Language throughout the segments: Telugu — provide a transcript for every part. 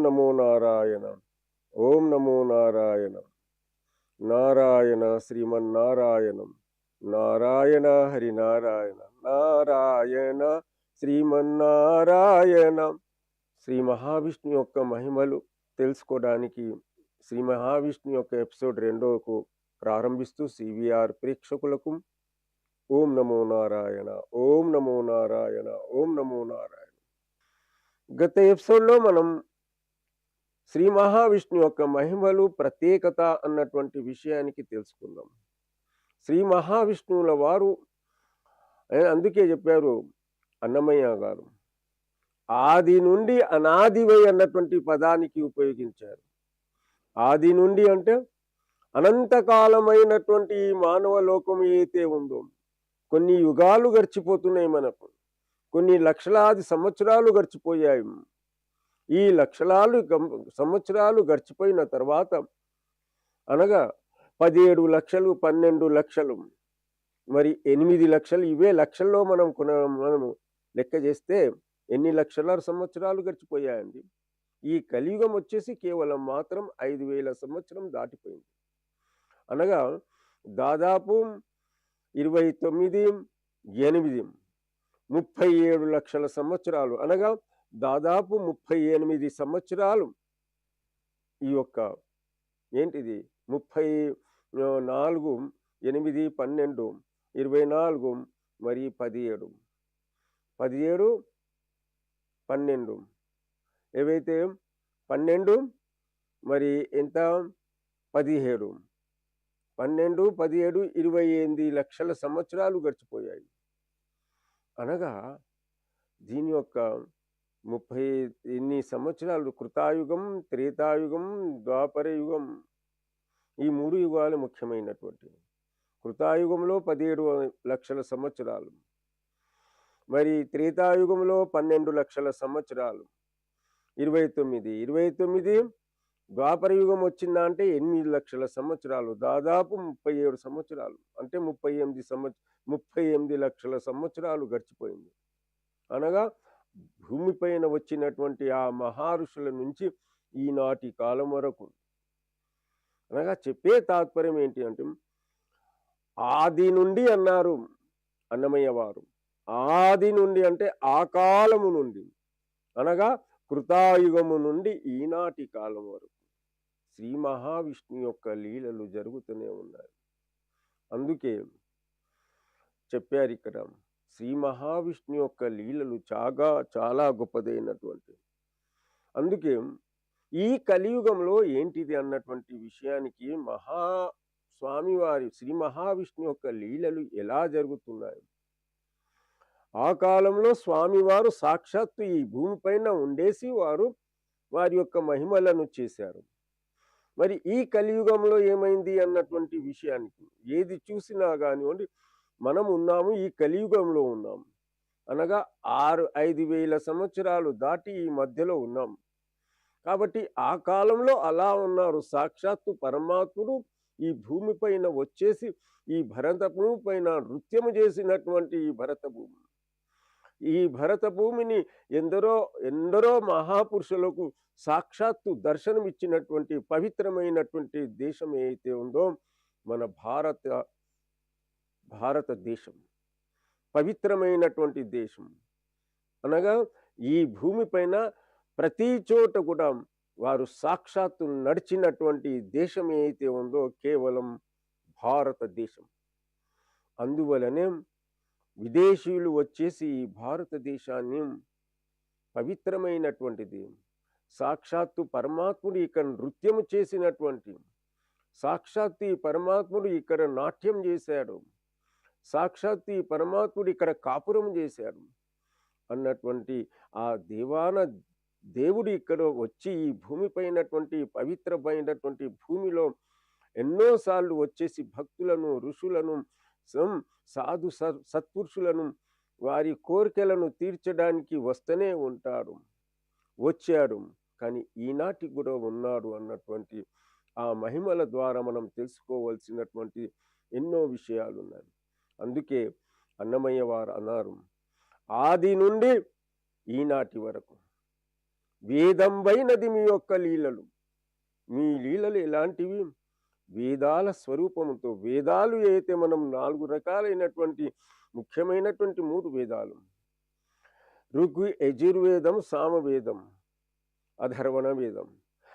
నమో నారాయణ. ఓం నమో నారాయణ. నారాయణ శ్రీమన్నారాయణం. నారాయణ హరినారాయణ. నారాయణ శ్రీమన్నారాయణ. శ్రీ మహావిష్ణు యొక్క మహిమలు తెలుసుకోవడానికి శ్రీ మహావిష్ణు యొక్క ఎపిసోడ్ 2కు ప్రారంభిస్తూ సివిఆర్ ప్రేక్షకులకు ఓం నమో నారాయణ, ఓం నమో నారాయణ, ఓం నమో నారాయణ. గత ఎపిసోడ్లో మనం శ్రీ మహావిష్ణు యొక్క మహిమలు ప్రత్యేకత అన్నటువంటి విషయానికి తెలుసుకుందాం. శ్రీ మహావిష్ణువుల వారు అందుకే చెప్పారు అన్నమయ్య గారు, ఆది నుండి అనాదివై అన్నటువంటి పదానికి ఉపయోగించారు. ఆది నుండి అంటే అనంతకాలమైనటువంటి మానవ లోకం ఏదైతే ఉందో, కొన్ని యుగాలు గడిచిపోతున్నాయి, మనకు కొన్ని లక్షలాది సంవత్సరాలు గడిచిపోయాయి. ఈ లక్షలాది సంవత్సరాలు గడిచిపోయిన తర్వాత అనగా 17 లక్షలు, 12 లక్షలు, మరి 8 లక్షలు, ఇవే లక్షల్లో మనము లెక్క చేస్తే ఎన్ని లక్షల సంవత్సరాలు గడిచిపోయాయండి. ఈ కలియుగం వచ్చేసి కేవలం మాత్రం 5000 సంవత్సరం దాటిపోయింది. అనగా దాదాపు 29, 8, 37 లక్షల సంవత్సరాలు, అనగా దాదాపు 38 సంవత్సరాలు. ఈ యొక్క ఏంటిది 34, 8, 12, 24, మరి 17, 12 ఏవైతే 12 మరి ఎంత 17, 12, 17, 28 లక్షల సంవత్సరాలు గడిచిపోయాయి. అనగా దీని యొక్క 30 ఇన్ని సంవత్సరాలు కృతాయుగం, త్రేతాయుగం, ద్వాపర యుగం, ఈ 3 యుగాలు ముఖ్యమైనటువంటివి. కృతాయుగంలో 17 లక్షల సంవత్సరాలు, మరి త్రేతాయుగంలో 12 లక్షల సంవత్సరాలు, 29, ద్వాపర యుగం వచ్చిందా అంటే 8 లక్షల సంవత్సరాలు, దాదాపు 37 సంవత్సరాలు, అంటే 38 లక్షల సంవత్సరాలు గడిచిపోయింది. అనగా భూమిపైన వచ్చినటువంటి ఆ మహర్షుల నుంచి ఈనాటి కాలం వరకు. అనగా చెప్పే తాత్పర్యం ఏంటి అంటే, ఆది నుండి అన్నారు అన్నమయ్య వారు. ఆది నుండి అంటే ఆ కాలము నుండి, అనగా కృతాయుగము నుండి ఈనాటి కాలం వరకు శ్రీ మహావిష్ణు యొక్క లీలలు జరుగుతూనే ఉన్నాయి. అందుకే చెప్పారు ఇక్కడ, శ్రీ మహావిష్ణు యొక్క లీలలు చాలా గొప్పదైనటువంటి. అందుకే ఈ కలియుగంలో ఏంటిది అన్నటువంటి విషయానికి స్వామివారి శ్రీ మహావిష్ణు యొక్క లీలలు ఎలా జరుగుతున్నాయి. ఆ కాలంలో స్వామివారు సాక్షాత్తు ఈ భూమిపైన ఉండేసి వారి యొక్క మహిమలను చేశారు. మరి ఈ కలియుగంలో ఏమైంది అన్నటువంటి విషయానికి ఏది చూసినా కానివ్వండి, మనం ఉన్నాము ఈ కలియుగంలో ఉన్నాం. అనగా 5,000 సంవత్సరాలు దాటి ఈ మధ్యలో ఉన్నాం. కాబట్టి ఆ కాలంలో అలా ఉన్నారు. సాక్షాత్తు పరమాత్ముడు ఈ భూమిపైన వచ్చేసి ఈ భరత భూమి పైన నృత్యము చేసినటువంటి ఈ భరత భూమిని ఎందరో మహాపురుషులకు సాక్షాత్తు దర్శనమిచ్చినటువంటి పవిత్రమైనటువంటి దేశం ఏదైతే ఉందో మన భారతదేశం, పవిత్రమైనటువంటి దేశం. అనగా ఈ భూమిపైన ప్రతి చోట కూడా వారు సాక్షాత్తు నడిచినటువంటి దేశం ఏదైతే ఉందో కేవలం భారతదేశం. అందువలనే విదేశీయులు వచ్చేసి ఈ భారతదేశాన్ని పవిత్రమైనటువంటిది, సాక్షాత్తు పరమాత్ముడు ఇక్కడ నృత్యము చేసినటువంటి, సాక్షాత్తు ఈ పరమాత్ముడు ఇక్కడ నాట్యం చేశాడు, సాక్షాత్తు ఈ పరమాత్ముడు ఇక్కడ కాపురం చేశాడు అన్నటువంటి ఆ దేవుడు ఇక్కడ వచ్చి ఈ భూమిపైనటువంటి పవిత్రమైనటువంటి భూమిలో ఎన్నోసార్లు వచ్చేసి భక్తులను, ఋషులను, సాధు సత్పురుషులను వారి కోరికలను తీర్చడానికి వస్తూనే వచ్చాడు. కానీ ఈనాటి కూడా ఉన్నాడు అన్నటువంటి ఆ మహిమల ద్వారా మనం తెలుసుకోవాల్సినటువంటి ఎన్నో విషయాలు ఉన్నాయి. అందుకే అన్నమయ్య వారు అన్నారు, ఆది నుండి ఈనాటి వరకు వేదంబైనది మీ యొక్క లీలలు. మీ లీలలు ఎలాంటివి? వేదాల స్వరూపముతో, వేదాలు అయితే మనం 4 రకాలైనటువంటి ముఖ్యమైనటువంటి 3 వేదాలు. యజుర్వేదం, సామవేదం, అధర్వణ వేదం.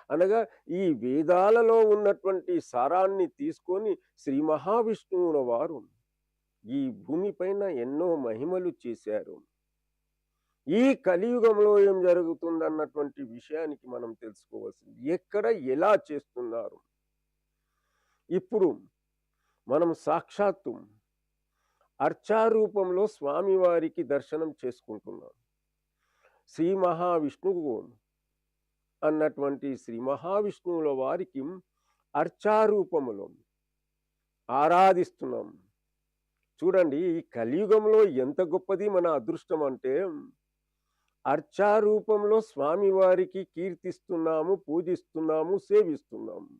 అనగా ఈ వేదాలలో ఉన్నటువంటి సారాన్ని తీసుకొని శ్రీ మహావిష్ణువుల వారు ఈ భూమిపైన ఎన్నో మహిమలు చేశారు. ఈ కలియుగంలో ఏం జరుగుతుందన్నటువంటి విషయానికి మనం తెలుసుకోవాల్సింది. ఎక్కడ ఎలా చేస్తున్నారు? ఇప్పుడు మనం సాక్షాత్తు అర్చారూపంలో స్వామివారికి దర్శనం చేసుకుంటున్నాం. శ్రీ మహావిష్ణువు అన్నటువంటి శ్రీ మహావిష్ణువుల వారికి అర్చారూపములో ఆరాధిస్తున్నాం. చూడండి, ఈ కలియుగంలో ఎంత గొప్పది మన అదృష్టం అంటే, అర్చారూపంలో స్వామివారికి కీర్తిస్తున్నాము, పూజిస్తున్నాము, సేవిస్తున్నాము.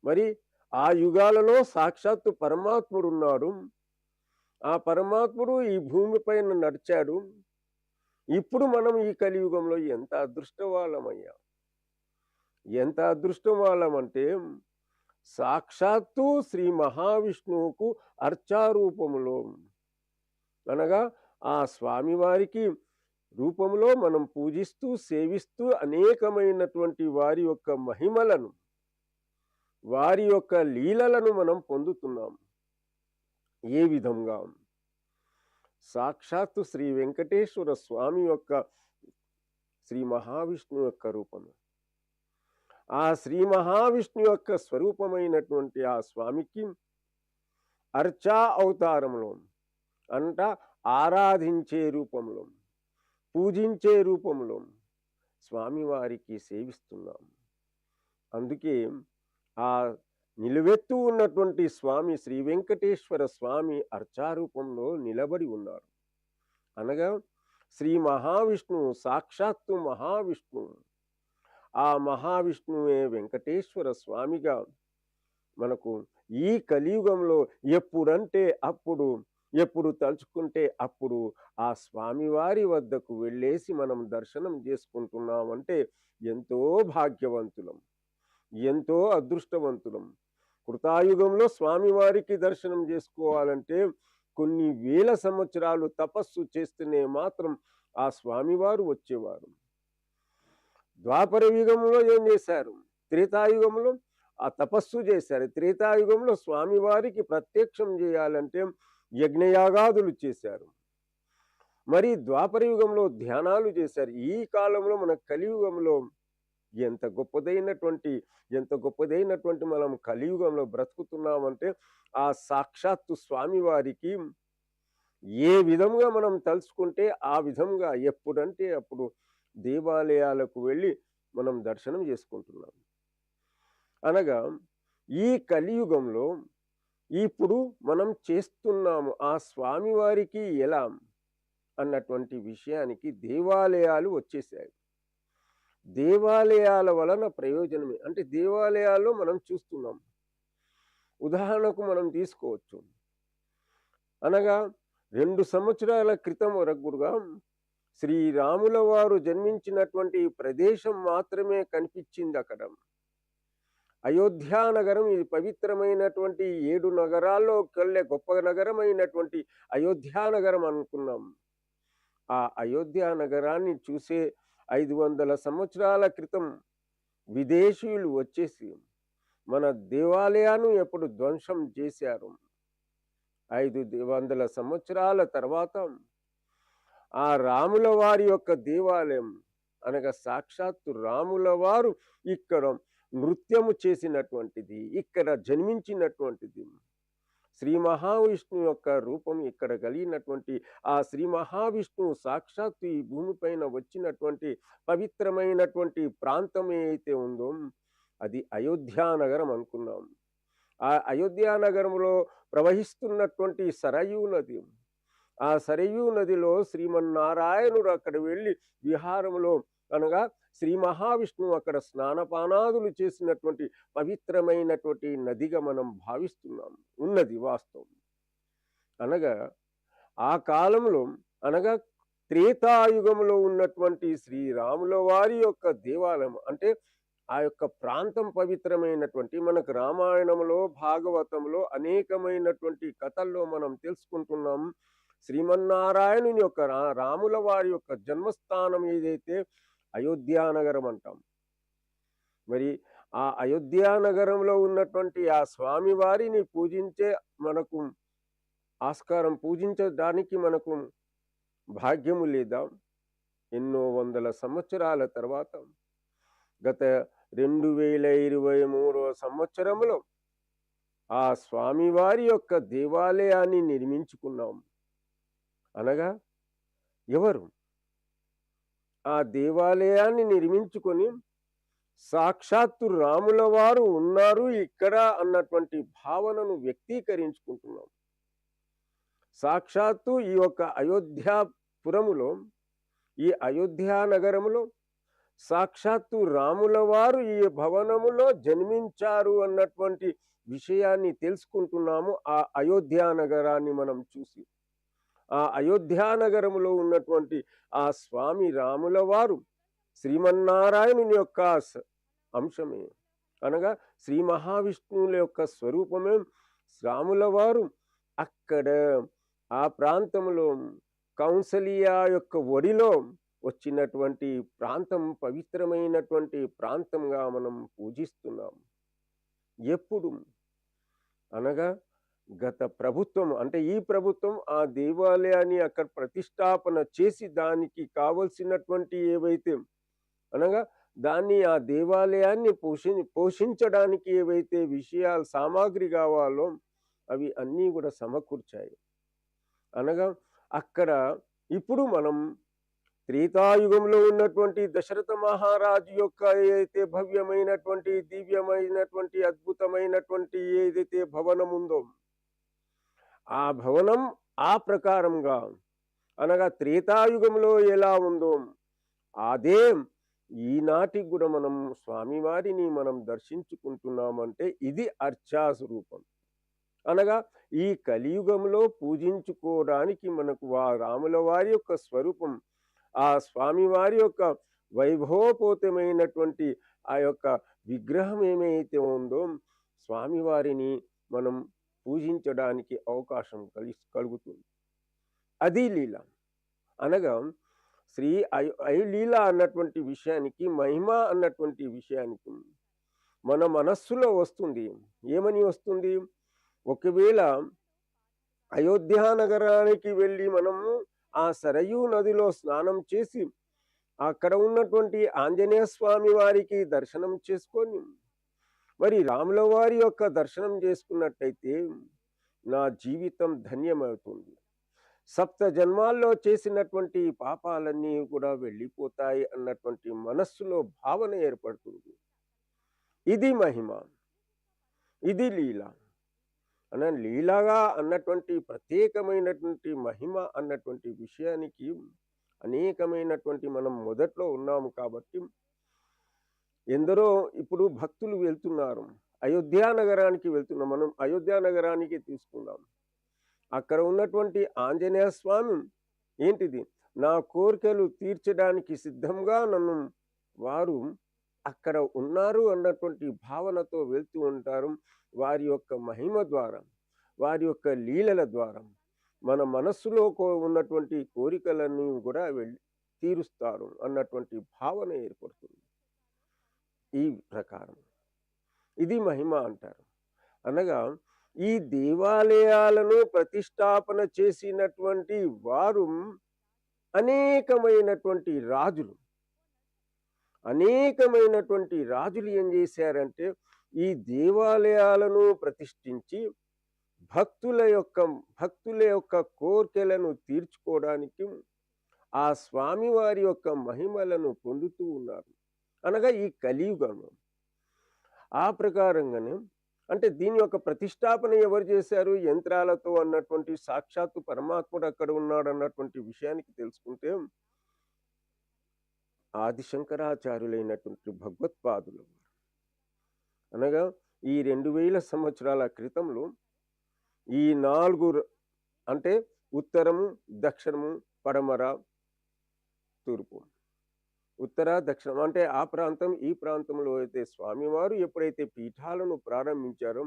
మరి ఆ యుగాలలో సాక్షాత్తు పరమాత్ముడు ఉన్నాడు. ఆ పరమాత్ముడు ఈ భూమిపైన నడిచాడు. ఇప్పుడు మనం ఈ కలియుగంలో ఎంత అదృష్టం వాళ్ళమయ్యా! ఎంత అదృష్టం వాళ్ళమంటే, సాక్షాత్తు శ్రీ మహావిష్ణువుకు అర్చారూపములో, అనగా ఆ స్వామివారికి రూపంలో మనం పూజిస్తూ, సేవిస్తూ అనేకమైనటువంటి వారి యొక్క మహిమలను, వారి యొక్క లీలలను మనం పొందుతున్నాం. ఏ విధంగా? సాక్షాత్తు శ్రీ వెంకటేశ్వర స్వామి యొక్క, శ్రీ మహావిష్ణువు యొక్క రూపము. ఆ శ్రీ మహావిష్ణు యొక్క స్వరూపమైనటువంటి ఆ స్వామికి అర్చా అవతారంలో, అంట ఆరాధించే రూపంలో, పూజించే రూపంలో స్వామివారికి సేవిస్తున్నాం. అందుకే ఆ నిలువెత్తు ఉన్నటువంటి స్వామి శ్రీ వెంకటేశ్వర స్వామి అర్చారూపంలో నిలబడి ఉన్నారు. అనగా శ్రీ మహావిష్ణువు, సాక్షాత్తు మహావిష్ణువు. ఆ మహావిష్ణువే వెంకటేశ్వర స్వామిగా మనకు ఈ కలియుగంలో ఎప్పుడంటే అప్పుడు, ఎప్పుడు తలుచుకుంటే అప్పుడు ఆ స్వామివారి వద్దకు వెళ్ళేసి మనం దర్శనం చేసుకుంటున్నామంటే ఎంతో భాగ్యవంతులం, ఎంతో అదృష్టవంతులం. కృతాయుగంలో స్వామివారికి దర్శనం చేసుకోవాలంటే కొన్ని వేల సంవత్సరాలు తపస్సు చేస్తేనే మాత్రం ఆ స్వామివారు వచ్చేవారు. ద్వాపర యుగంలో ఏం చేశారు? త్రేతాయుగంలో ఆ తపస్సు చేశారు. త్రేతాయుగంలో స్వామివారికి ప్రత్యక్షం చేయాలంటే యజ్ఞయాగాదులు చేశారు. మరి ద్వాపర యుగంలో ధ్యానాలు చేశారు. ఈ కాలంలో మన కలియుగంలో ఎంత గొప్పదైనటువంటి మనం కలియుగంలో బ్రతుకుతున్నామంటే ఆ సాక్షాత్తు స్వామివారికి ఏ విధంగా మనం తలుచుకుంటే ఆ విధంగా ఎప్పుడంటే అప్పుడు దేవాలయాలకు వెళ్ళి మనం దర్శనం చేసుకుంటున్నాం. అనగా ఈ కలియుగంలో ఇప్పుడు మనం చేస్తున్నాము ఆ స్వామివారికి ఎలా అన్నటువంటి విషయానికి దేవాలయాలు వచ్చేసాయి. దేవాలయాల వలన ప్రయోజనమే. అంటే దేవాలయాల్లో మనం చూస్తున్నాం. ఉదాహరణకు మనం తీసుకోవచ్చు. అనగా 2 సంవత్సరాల క్రితం వరకుగా శ్రీరాముల వారు జన్మించినటువంటి ప్రదేశం మాత్రమే కనిపించింది అక్కడ. అయోధ్యా నగరం, ఇది పవిత్రమైనటువంటి 7 నగరాల్లో కల్లే గొప్ప నగరమైనటువంటి అయోధ్యా నగరం అనుకున్నాం. ఆ అయోధ్యా నగరాన్ని చూసే 500 సంవత్సరాల క్రితం విదేశీయులు వచ్చేసి మన దేవాలయాన్ని ఎప్పుడు ధ్వంసం చేశారు. 500 సంవత్సరాల తర్వాత ఆ రాముల వారి యొక్క దేవాలయం, అనగా సాక్షాత్తు రాముల వారు ఇక్కడ నృత్యము చేసినటువంటిది, ఇక్కడ జన్మించినటువంటిది. శ్రీ మహావిష్ణువు యొక్క రూపం ఇక్కడ కలిగినటువంటి ఆ శ్రీ మహావిష్ణువు సాక్షాత్తు ఈ భూమిపైన వచ్చినటువంటి పవిత్రమైనటువంటి ప్రాంతం ఏదైతే ఉందో అది అయోధ్యా నగరం అనుకున్నాం. ఆ అయోధ్యా నగరంలో ప్రవహిస్తున్నటువంటి సరయూ నది, ఆ సరయూ నదిలో శ్రీమన్నారాయణుడు అక్కడ వెళ్ళి విహారంలో, అనగా శ్రీ మహావిష్ణువు అక్కడ స్నానపానాదులు చేసినటువంటి పవిత్రమైనటువంటి నదిగా మనం భావిస్తున్నాం. ఉన్నది వాస్తవం. అనగా ఆ కాలంలో, అనగా త్రేతాయుగంలో ఉన్నటువంటి శ్రీరాముల వారి యొక్క దేవాలయం అంటే ఆ యొక్క ప్రాంతం పవిత్రమైనటువంటి మనకు రామాయణంలో భాగవతంలో అనేకమైనటువంటి కథల్లో మనం తెలుసుకుంటున్నాం. శ్రీమన్నారాయణుని యొక్క రాముల వారి యొక్క జన్మస్థానం ఏదైతే అయోధ్యా నగరం అంటాం. మరి ఆ అయోధ్యా నగరంలో ఉన్నటువంటి ఆ స్వామి వారిని పూజించే మనకు ఆస్కారం, పూజించడానికి మనకు భాగ్యము లేదా? ఎన్నో వందల సంవత్సరాల తర్వాత గత 2023వ సంవత్సరంలో ఆ స్వామివారి యొక్క దేవాలయాన్ని నిర్మించుకున్నాం. అనగా ఎవరు? ఆ దేవాలయాన్ని నిర్మించుకొని సాక్షాత్తు రాముల వారు ఉన్నారు ఇక్కడ అన్నటువంటి భావనను వ్యక్తీకరించుకుంటున్నాం. సాక్షాత్తు ఈ యొక్క అయోధ్యాపురములో, ఈ అయోధ్యా నగరములో సాక్షాత్తు రాముల వారు ఈ భవనములో జన్మించారు అన్నటువంటి విషయాన్ని తెలుసుకుంటున్నాము ఆ అయోధ్యా నగరాన్ని మనం చూసి. ఆ అయోధ్యా నగరములో ఉన్నటువంటి ఆ స్వామి రాముల వారు శ్రీమన్నారాయణుని యొక్క అంశమే, అనగా శ్రీ మహావిష్ణువుల యొక్క స్వరూపమే. రాముల వారు అక్కడ ఆ ప్రాంతంలో కౌసల్యా యొక్క ఒడిలో వచ్చినటువంటి ప్రాంతం పవిత్రమైనటువంటి ప్రాంతంగా మనం పూజిస్తున్నాం. ఎప్పుడు అనగా గత ప్రభుత్వం అంటే ఈ ప్రభుత్వం ఆ దేవాలయాన్ని అక్కడ ప్రతిష్టాపన చేసి దానికి కావలసినటువంటి ఏవైతే అనగా దాన్ని ఆ దేవాలయాన్ని పోషించడానికి ఏవైతే విషయాలు సామాగ్రి కావాలో అవి అన్నీ కూడా సమకూర్చాయి. అనగా అక్కడ ఇప్పుడు మనం త్రేతాయుగంలో ఉన్నటువంటి దశరథ మహారాజు యొక్క ఏదైతే భవ్యమైనటువంటి దివ్యమైనటువంటి అద్భుతమైనటువంటి ఏదైతే భవనం ఉందో ఆ భవనం ఆ ప్రకారంగా అనగా త్రేతాయుగంలో ఎలా ఉందో అదే ఈనాటికి కూడా మనం స్వామివారిని మనం దర్శించుకుంటున్నామంటే ఇది అర్చాస్వరూపం. అనగా ఈ కలియుగంలో పూజించుకోవడానికి మనకు రాముల వారి యొక్క స్వరూపం, ఆ స్వామివారి యొక్క వైభవపోతమైనటువంటి ఆ యొక్క విగ్రహం ఏమైతే ఉందో స్వామివారిని మనం పూజించడానికి అవకాశం కలుగుతుంది. అది లీల. అనగా శ్రీ లీల అన్నటువంటి విషయానికి, మహిమ అన్నటువంటి విషయానికి మన మనస్సులో వస్తుంది. ఏమని వస్తుంది? ఒకవేళ అయోధ్యా నగరానికి వెళ్ళి మనము ఆ సరయూ నదిలో స్నానం చేసి అక్కడ ఉన్నటువంటి ఆంజనేయ స్వామి వారికి దర్శనం చేసుకొని మరి రాముల వారి యొక్క దర్శనం చేసుకున్నట్టయితే నా జీవితం ధన్యమవుతుంది. సప్త జన్మాల్లో చేసినటువంటి పాపాలన్నీ కూడా వెళ్ళిపోతాయి అన్నటువంటి మనస్సులో భావన ఏర్పడుతుంది. ఇది మహిమ, ఇది లీల. లీలగా అన్నటువంటి ప్రత్యేకమైనటువంటి మహిమ అన్నటువంటి విషయానికి అనేకమైనటువంటి మనం మొదట్లో ఉన్నాము కాబట్టి ఎందరో ఇప్పుడు భక్తులు వెళ్తున్నారు. అయోధ్యా నగరానికి వెళ్తున్నాం. మనం అయోధ్యా నగరానికి తీసుకుందాం. అక్కడ ఉన్నటువంటి ఆంజనేయ స్వామి ఏంటిది? నా కోరికలు తీర్చడానికి సిద్ధంగా నన్ను వారు అక్కడ ఉన్నారు అన్నటువంటి భావనతో వెళ్తూ ఉంటారు. వారి యొక్క మహిమ ద్వారా, వారి యొక్క లీలల ద్వారా మన మనస్సులో ఉన్నటువంటి కోరికలన్నీ కూడా తీరుస్తారు అన్నటువంటి భావన ఏర్పడుతుంది. ఈ ప్రకారం ఇది మహిమ అంటారు. అనగా ఈ దేవాలయాలను ప్రతిష్టాపన చేసినటువంటి వారు అనేకమైనటువంటి రాజులు ఏం చేశారంటే ఈ దేవాలయాలను ప్రతిష్ఠించి భక్తుల యొక్క కోర్కెలను తీర్చుకోవడానికి ఆ స్వామివారి యొక్క మహిమలను పొందుతూ ఉన్నారు. అనగా ఈ కలియుగంలో ఆ ప్రకారంగానే అంటే దీని యొక్క ప్రతిష్టాపన ఎవరు చేశారు? యంత్రాలతో అన్నటువంటి సాక్షాత్తు పరమాత్ముడు అక్కడ ఉన్నాడు అన్నటువంటి విషయానికి తెలుసుకుంటే ఆదిశంకరాచార్యులైనటువంటి భగవత్పాదులు అనగా ఈ 2000 సంవత్సరాల క్రితంలో ఈ 4 అంటే ఉత్తరము, దక్షిణము, పడమర, తూర్పు, ఉత్తర, దక్షిణం అంటే ఆ ప్రాంతం ఈ ప్రాంతంలో అయితే స్వామివారు ఎప్పుడైతే పీఠాలను ప్రారంభించారో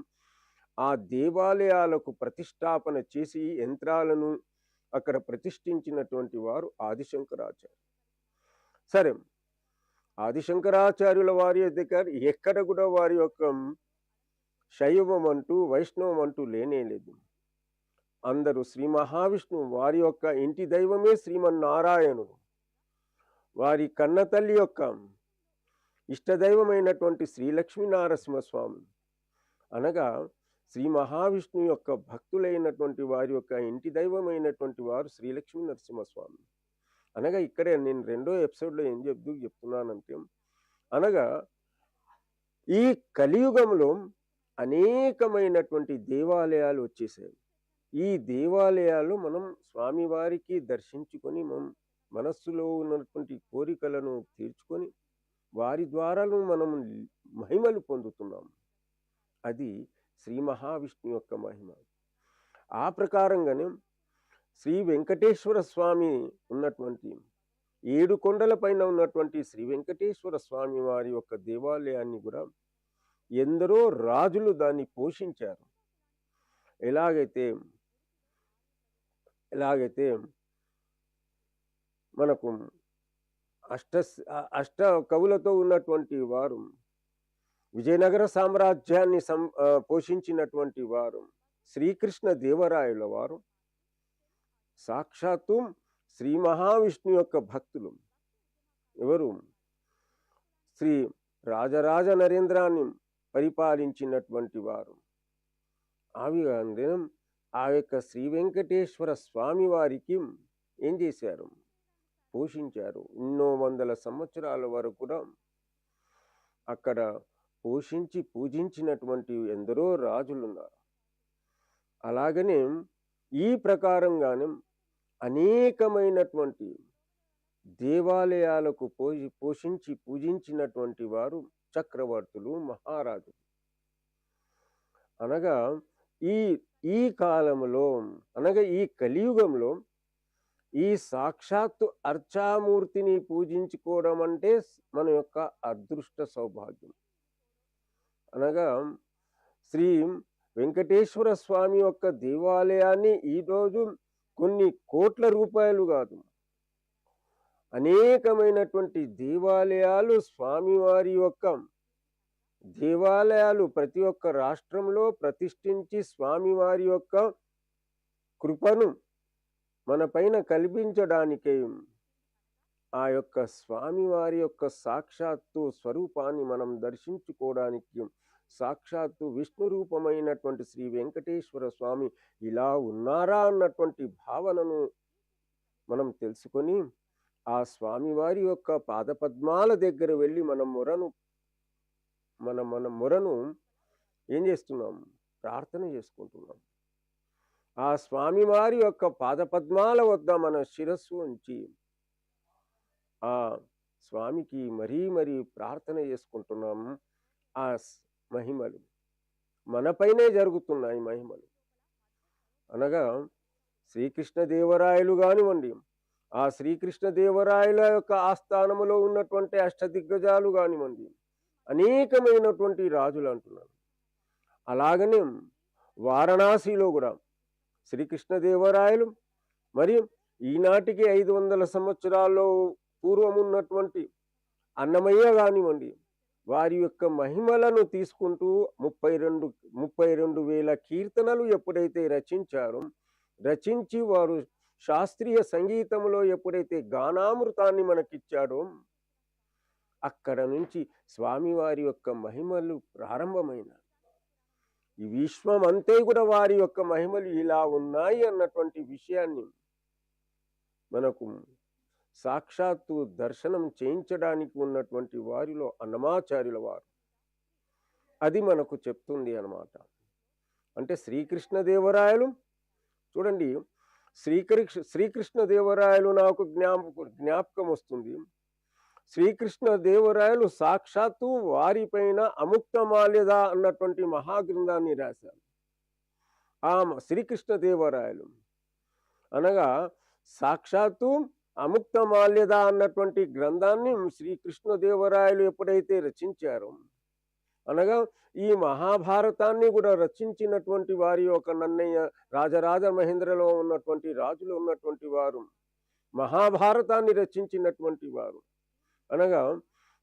ఆ దేవాలయాలకు ప్రతిష్టాపన చేసి యంత్రాలను అక్కడ ప్రతిష్ఠించినటువంటి వారు ఆదిశంకరాచార్య. సరే, ఆదిశంకరాచార్యుల వారి దగ్గర ఎక్కడ కూడా వారి యొక్క శైవం అంటూ వైష్ణవం అంటూ లేనే లేదు. అందరూ శ్రీ మహావిష్ణువు వారి యొక్క ఇంటి దైవమే శ్రీమన్నారాయణుడు, వారి కన్నతల్లి యొక్క ఇష్టదైవమైనటువంటి శ్రీ లక్ష్మీనారసింహస్వామి అనగా శ్రీ మహావిష్ణువు యొక్క భక్తులైనటువంటి వారి యొక్క ఇంటి దైవమైనటువంటి వారు శ్రీలక్ష్మీ నరసింహస్వామి. అనగా ఇక్కడే నేను 2వ ఎపిసోడ్లో ఏం చెప్తున్నానంటే, అనగా ఈ కలియుగంలో అనేకమైనటువంటి దేవాలయాలు వచ్చేసాయి. ఈ దేవాలయాలు మనం స్వామివారికి దర్శించుకొని మనం మనస్సులో ఉన్నటువంటి కోరికలను తీర్చుకొని వారి ద్వారాను మనం మహిమలు పొందుతున్నాం. అది శ్రీ మహావిష్ణువు యొక్క మహిమ. ఆ ప్రకారంగానే శ్రీ వెంకటేశ్వర స్వామి ఉన్నటువంటి 7 కొండల పైన ఉన్నటువంటి శ్రీ వెంకటేశ్వర స్వామి వారి యొక్క దేవాలయాన్ని కూడా ఎందరో రాజులు దాన్ని పోషించారు. ఎలాగైతే మనకు అష్ట కవులతో ఉన్నటువంటి వారు, విజయనగర సామ్రాజ్యాన్ని పోషించినటువంటి వారు శ్రీకృష్ణ దేవరాయల వారు సాక్షాత్తు శ్రీ మహావిష్ణు యొక్క భక్తులు. ఎవరు? శ్రీ రాజరాజ నరేంద్రాన్ని పరిపాలించినటువంటి వారు. ఆ యొక్క శ్రీ వెంకటేశ్వర స్వామి వారికి ఏం చేశారు? పోషించారు. ఎన్నో వందల సంవత్సరాల వరకు కూడా అక్కడ పోషించి పూజించినటువంటి ఎందరో రాజులున్నారు. అలాగనే ఈ ప్రకారంగానే అనేకమైనటువంటి దేవాలయాలకు పోషించి పూజించినటువంటి వారు చక్రవర్తులు, మహారాజులు. అనగా ఈ కాలంలో, అనగా ఈ కలియుగంలో ఈ సాక్షాత్తు అర్చామూర్తిని పూజించుకోవడం అంటే మన యొక్క అదృష్ట సౌభాగ్యం. అనగా శ్రీ వెంకటేశ్వర స్వామి యొక్క దేవాలయాన్ని ఈరోజు కొన్ని కోట్ల రూపాయలు కాదు, అనేకమైనటువంటి దేవాలయాలు స్వామివారి యొక్క దేవాలయాలు ప్రతి ఒక్క రాష్ట్రంలో ప్రతిష్ఠించి స్వామివారి యొక్క కృపను మన పైన కల్పించడానికే ఆ యొక్క స్వామివారి యొక్క సాక్షాత్తు స్వరూపాన్ని మనం దర్శించుకోవడానికి సాక్షాత్తు విష్ణు రూపమైనటువంటి శ్రీ వెంకటేశ్వర స్వామి ఇలా ఉన్నారా అన్నటువంటి భావనను మనం తెలుసుకొని ఆ స్వామివారి యొక్క పాదపద్మాల దగ్గర వెళ్ళి మన మొరను ఏం చేస్తున్నాం? ప్రార్థన చేసుకుంటున్నాం. ఆ స్వామివారి యొక్క పాదపద్మాల వద్ద మన శిరస్సు ఉంచి ఆ స్వామికి మరీ ప్రార్థన చేసుకుంటున్నాము. ఆ మహిమలు మనపైనే జరుగుతున్నాయి. మహిమలు అనగా శ్రీకృష్ణదేవరాయలు కానివ్వండి, ఆ శ్రీకృష్ణదేవరాయల యొక్క ఆస్థానములో ఉన్నటువంటి అష్టదిగ్గజాలు కానివ్వండి, అనేకమైనటువంటి రాజులు అంటున్నారు. అలాగనే వారణాసిలో కూడా శ్రీకృష్ణదేవరాయలు మరి ఈనాటికి 500 సంవత్సరాల్లో పూర్వం ఉన్నటువంటి అన్నమయ్య కానివ్వండి, వారి యొక్క మహిమలను తీసుకుంటూ 32,000 కీర్తనలు ఎప్పుడైతే రచించి వారు శాస్త్రీయ సంగీతంలో ఎప్పుడైతే గానామృతాన్ని మనకిచ్చాడో అక్కడ నుంచి స్వామివారి యొక్క మహిమలు ప్రారంభమైన ఈ విశ్వం అంతే కూడా వారి యొక్క మహిమలు ఇలా ఉన్నాయి అన్నటువంటి విషయాన్ని మనకు సాక్షాత్తు దర్శనం చేయించడానికి ఉన్నటువంటి వారిలో అన్నమాచార్యుల వారు అది మనకు చెప్తుంది అన్నమాట. అంటే శ్రీకృష్ణదేవరాయలు చూడండి, శ్రీకృష్ణదేవరాయలు నాకు జ్ఞాపకం వస్తుంది. శ్రీకృష్ణదేవరాయలు సాక్షాత్తు వారిపైన అముక్తమాల్యద అన్నటువంటి మహాగ్రంథాన్ని రాశారు. ఆ శ్రీకృష్ణదేవరాయలు అనగా సాక్షాత్తు అముక్తమాల్యద అన్నటువంటి గ్రంథాన్ని శ్రీకృష్ణదేవరాయలు ఎప్పుడైతే రచించారో, అనగా ఈ మహాభారతాన్ని కూడా రచించినటువంటి వారి యొక్క నన్నయ్య, రాజరాజ మహేంద్రలో ఉన్నటువంటి రాజులు ఉన్నటువంటి వారు, మహాభారతాన్ని రచించినటువంటి వారు. అనగా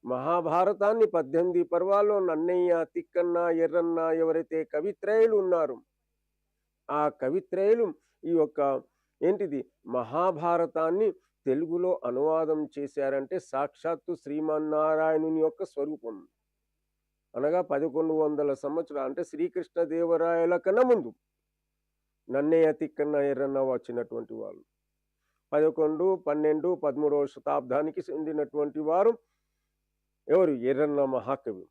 మహాభారతాన్ని 18 పర్వాల్లో నన్నయ్య, తిక్కన్న, ఎర్రన్న ఎవరైతే కవిత్రయులు ఉన్నారో, ఆ కవిత్రయులు ఈ యొక్క ఏంటిది మహాభారతాన్ని తెలుగులో అనువాదం చేశారంటే సాక్షాత్తు శ్రీమన్నారాయణుని యొక్క స్వరూపం. అనగా 1100 సంవత్సరాలు అంటే శ్రీకృష్ణదేవరాయల కన్నా ముందు నన్నయ్య, తిక్కన్న, ఎర్రన్న వచ్చినటువంటి వాళ్ళు 11, 12, 13వ శతాబ్దానికి చెందినటువంటి వారు ఎవరు? ఎర్రన్న మహాకవి.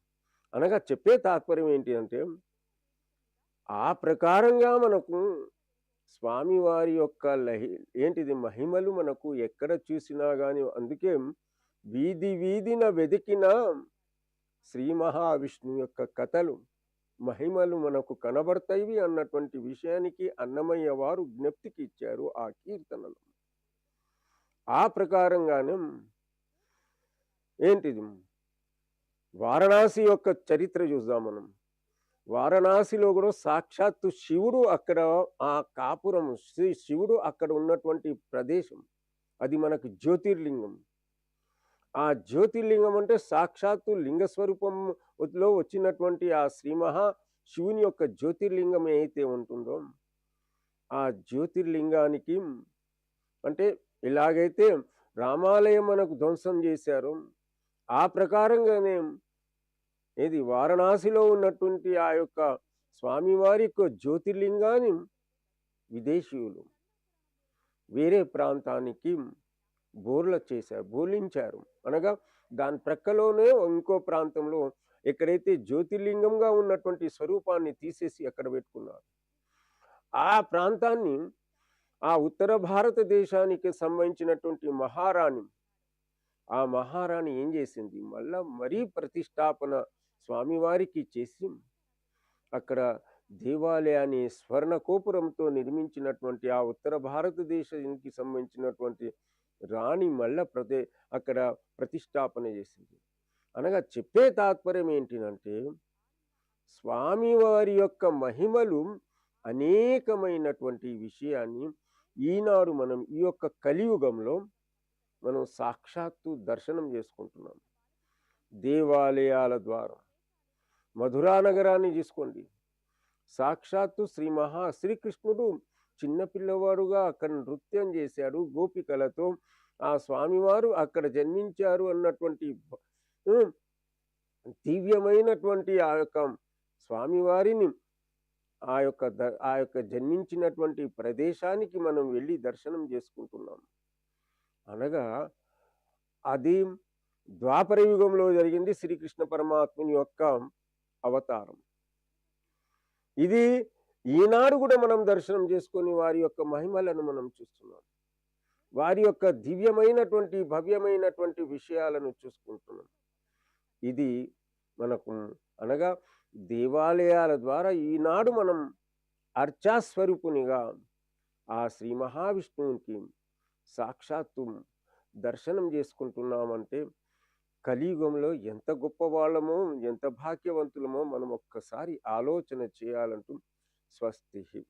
అనగా చెప్పే తాత్పర్యం ఏంటి అంటే, ఆ ప్రకారంగా మనకు స్వామివారి యొక్క ఏంటిది మహిమలు మనకు ఎక్కడ చూసినా కానీ, అందుకే వీధి వీధిన వెదికిన శ్రీ మహావిష్ణువు యొక్క కథలు, మహిమలు మనకు కనబడతాయి అన్నటువంటి విషయానికి అన్నమయ్య వారు జ్ఞప్తికి ఇచ్చారు ఆ కీర్తనలు. ఆ ప్రకారంగానే ఏంటిది వారణాసి యొక్క చరిత్ర చూద్దాం మనం. వారణాసిలో కూడా సాక్షాత్తు శివుడు అక్కడ, ఆ కాపురం శివుడు అక్కడ ఉన్నటువంటి ప్రదేశం, అది మనకు జ్యోతిర్లింగం. ఆ జ్యోతిర్లింగం అంటే సాక్షాత్తు లింగ స్వరూపంలో వచ్చినటువంటి ఆ శ్రీ మహా శివుని యొక్క జ్యోతిర్లింగం ఏదైతే ఉంటుందో, ఆ జ్యోతిర్లింగానికి అంటే ఎలాగైతే రామాలయం మనకు ధ్వంసం చేశారో, ఆ ప్రకారంగానే ఏది వారణాసిలో ఉన్నటువంటి ఆ యొక్క స్వామివారి యొక్క జ్యోతిర్లింగాన్ని విదేశీయులు వేరే ప్రాంతానికి బోర్లించారు. అనగా దాని ప్రక్కలోనే ఇంకో ప్రాంతంలో ఎక్కడైతే జ్యోతిర్లింగంగా ఉన్నటువంటి స్వరూపాన్ని తీసేసి అక్కడ పెట్టుకున్నారు. ఆ ప్రాంతాన్ని ఆ ఉత్తర భారతదేశానికి సంబంధించినటువంటి మహారాణి, ఆ మహారాణి ఏం చేసింది, మరీ ప్రతిష్టాపన స్వామివారికి చేసి అక్కడ దేవాలయాన్ని స్వర్ణ కోపురంతో నిర్మించినటువంటి ఆ ఉత్తర భారతదేశానికి సంబంధించినటువంటి రాణి అక్కడ ప్రతిష్టాపన చేసింది. అనగా చెప్పే తాత్పర్యం ఏంటినంటే, స్వామివారి యొక్క మహిమలు అనేకమైనటువంటి విషయాన్ని ఈనాడు మనం ఈ యొక్క కలియుగంలో మనం సాక్షాత్తు దర్శనం చేసుకుంటున్నాం. దేవాలయాల ద్వారా మధురా నగరాన్ని తీసుకోండి, సాక్షాత్తు శ్రీకృష్ణుడు చిన్నపిల్లవాడుగా అక్కడ నృత్యం చేశాడు గోపికలతో. ఆ స్వామివారు అక్కడ జన్మించారు అన్నటువంటి దివ్యమైనటువంటి ఆ యొక్క స్వామివారిని ఆ యొక్క జన్మించినటువంటి ప్రదేశానికి మనం వెళ్ళి దర్శనం చేసుకుంటున్నాం. అనగా అది ద్వాపర యుగంలో జరిగింది శ్రీకృష్ణ పరమాత్ముని యొక్క అవతారం. ఇది ఈనాడు కూడా మనం దర్శనం చేసుకొని వారి యొక్క మహిమలను మనం చూస్తున్నాం, వారి యొక్క దివ్యమైనటువంటి భవ్యమైనటువంటి విషయాలను చూసుకుంటున్నాం. ఇది మనకు అనగా దేవాలయాల ద్వారా ఈనాడు మనం అర్చాస్వరూపునిగా ఆ శ్రీ మహావిష్ణువునికి సాక్షాత్తు దర్శనం చేసుకుంటున్నామంటే కలియుగంలో ఎంత గొప్ప వాళ్ళమో, ఎంత భాగ్యవంతులమో మనం ఒక్కసారి ఆలోచన చేయాలంటూ స్వస్తి.